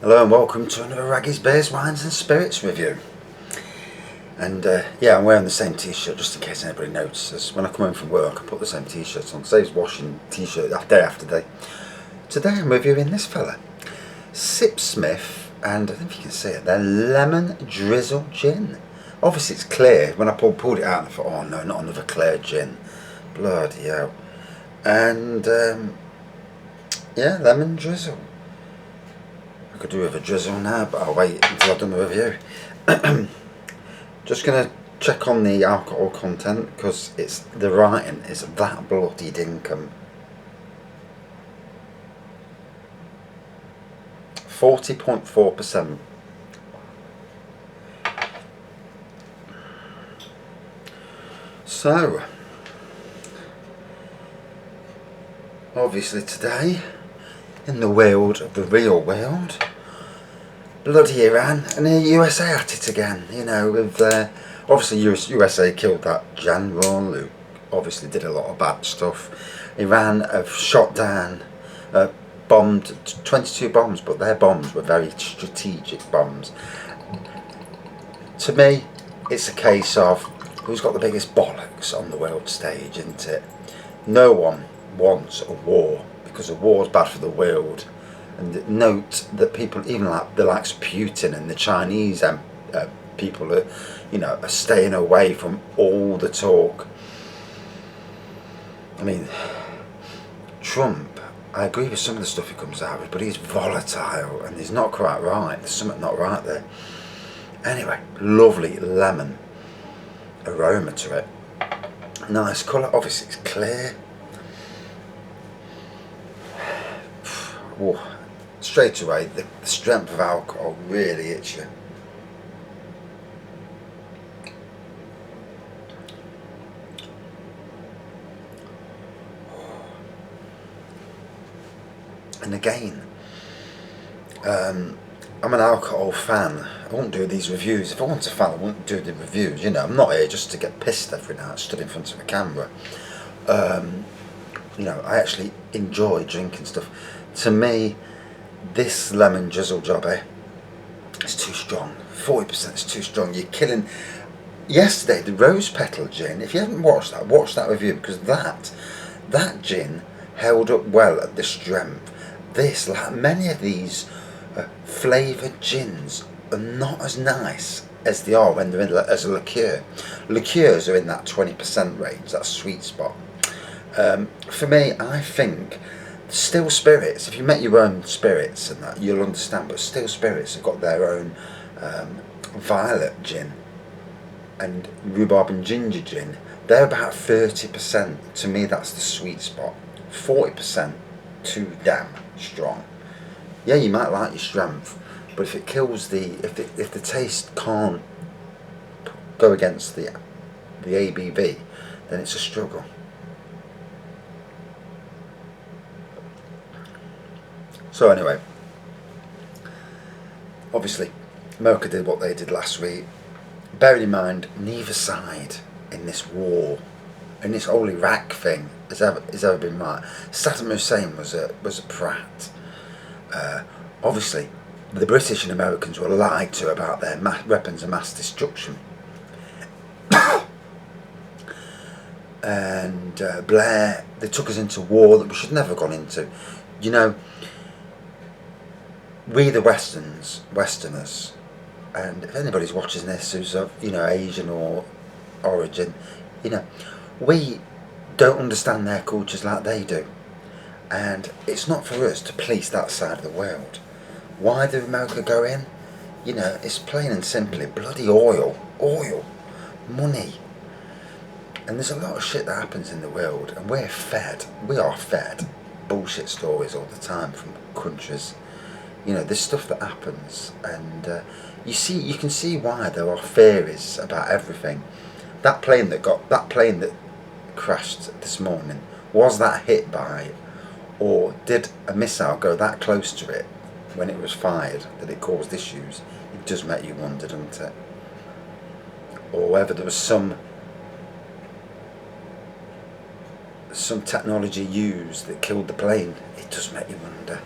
Hello and welcome to another Raggy's Beers, Wines and Spirits review. And yeah, I'm wearing the same t-shirt just in case anybody notices. When I come home from work I put the same t-shirt on. Saves washing t-shirt day after day. Today I'm reviewing this fella, Sipsmith, and I don't know if you can see it, their Lemon Drizzle Gin. Obviously it's clear. When I pulled it out I thought, oh no, not another clear gin. Bloody hell. And yeah, Lemon Drizzle. I could do with a drizzle now, but I'll wait until I've done the review. Just going to check on the alcohol content because the writing is that bloody dinkum. 40.4%. So, obviously today, in the world of the real world, bloody Iran and the USA at it again, you know, with obviously USA killed that general who obviously did a lot of bad stuff. Iran have shot down, bombed 22 bombs, but their bombs were very strategic bombs. To me, it's a case of who's got the biggest bollocks on the world stage, isn't it? No one wants a war, because a war is bad for the world. And note that people, even like the likes of Putin and the Chinese people, are, you know, are staying away from all the talk. I mean, Trump, I agree with some of the stuff he comes out with, but he's volatile and he's not quite right. There's something not right there. Anyway, lovely lemon aroma to it. Nice colour. Obviously it's clear. Whoa. Straight away, the strength of alcohol really hits you. And again, I'm an alcohol fan. I won't do these reviews. If I want a fan, I wouldn't do the reviews. You know, I'm not here just to get pissed every night, stood in front of a camera. You know, I actually enjoy drinking stuff. To me, this lemon drizzle job here is too strong. 40% is too strong. You're killing. Yesterday, the rose petal gin, if you haven't watched that, watch that review, because that gin held up well at the strength. This, like many of these flavoured gins, are not as nice as they are when they're in as a liqueur. Liqueurs are in that 20% range, that sweet spot. For me, I think still spirits, if you make your own spirits and that, you'll understand, but still spirits have got their own violet gin and rhubarb and ginger gin. They're about 30%. To me, that's the sweet spot. 40%, too damn strong. Yeah, you might like your strength, but if it kills if the taste can't go against the ABV, then it's a struggle. So anyway, obviously America did what they did last week. Bearing in mind, neither side in this war, in this whole Iraq thing, has ever been right. Saddam Hussein was a prat. Obviously, the British and Americans were lied to about their weapons of mass destruction. And Blair, they took us into war that we should never have gone into. You know, we the Westerners, and if anybody's watching this who's of, you know, Asian or origin, you know, we don't understand their cultures like they do, and it's not for us to police that side of the world. Why did America go in? You know, it's plain and simply bloody oil, money. And there's a lot of shit that happens in the world, and we are fed bullshit stories all the time from countries. You know, there's stuff that happens, and you can see why there are theories about everything. That plane that crashed this morning, was that hit by, or did a missile go that close to it when it was fired that it caused issues? It does make you wonder, doesn't it? Or whether there was some technology used that killed the plane. It does make you wonder.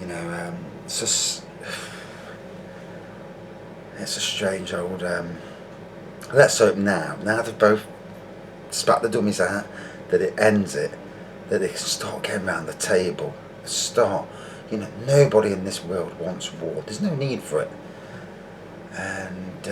You know, it's a strange old. Let's hope now they've both spat the dummies out, that it ends it, that they can start getting around the table, start. Nobody in this world wants war. There's no need for it, and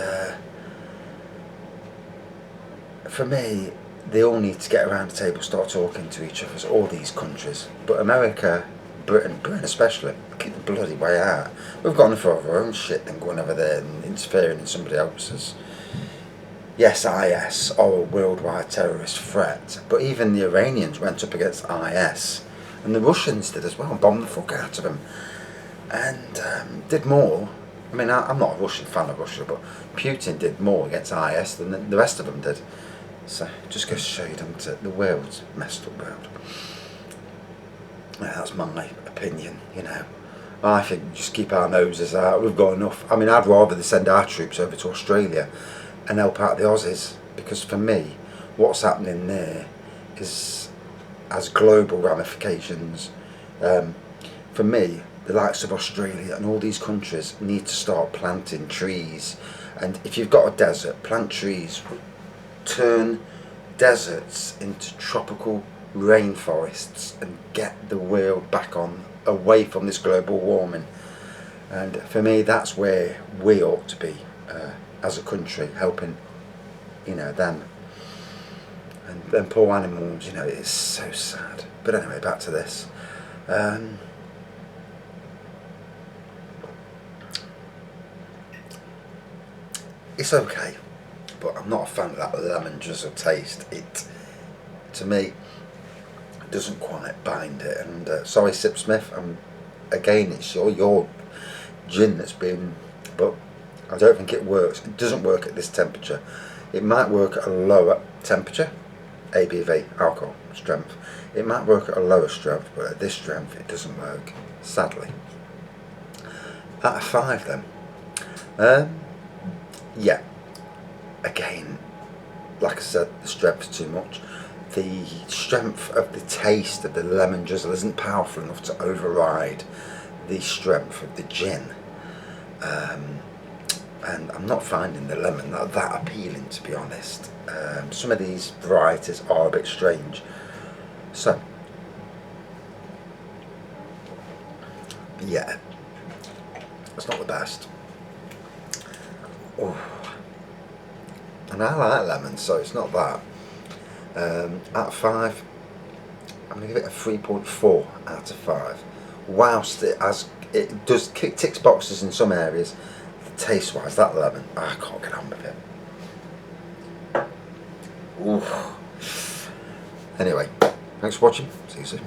for me, they all need to get around the table, start talking to each other, all these countries. But America, Britain especially, keep the bloody way out. We've got enough of our own shit than going over there and interfering in somebody else's. Yes, IS are a worldwide terrorist threat, but even the Iranians went up against IS, and the Russians did as well, bombed the fuck out of them, and did more. I mean, I'm not a Russian fan of Russia, but Putin did more against IS than the rest of them did. So, just goes to show you that the world's messed up world. Yeah, that's my opinion, I think just keep our noses out. We've got enough. I mean, I'd rather they send our troops over to Australia and help out the Aussies, because for me, what's happening there has global ramifications. For me, the likes of Australia and all these countries need to start planting trees. And if you've got a desert, plant trees. Turn deserts into tropical rainforests and get the world back on, away from this global warming. And for me, that's where we ought to be as a country, helping them and them poor animals. It's so sad. But anyway, back to this. It's okay, but I'm not a fan of that lemon drizzle taste. It, to me, doesn't quite bind it. And sorry, Sipsmith, again, it's your gin that's been, but I don't think it works. It doesn't work at this temperature. It might work at a lower temperature, ABV, alcohol strength. It might work at a lower strength, but at this strength, it doesn't work, sadly. Out of 5, then. Yeah, again, like I said, the strength's too much. The strength of the taste of the lemon drizzle isn't powerful enough to override the strength of the gin. And I'm not finding the lemon that appealing, to be honest. Some of these varieties are a bit strange. So, yeah, it's not the best. Oh. And I like lemon, so it's not that. Out of 5, I'm going to give it a 3.4 out of 5. Whilst it does ticks boxes in some areas, taste wise, that lemon, I can't get on with it. Oof. Anyway, thanks for watching. See you soon.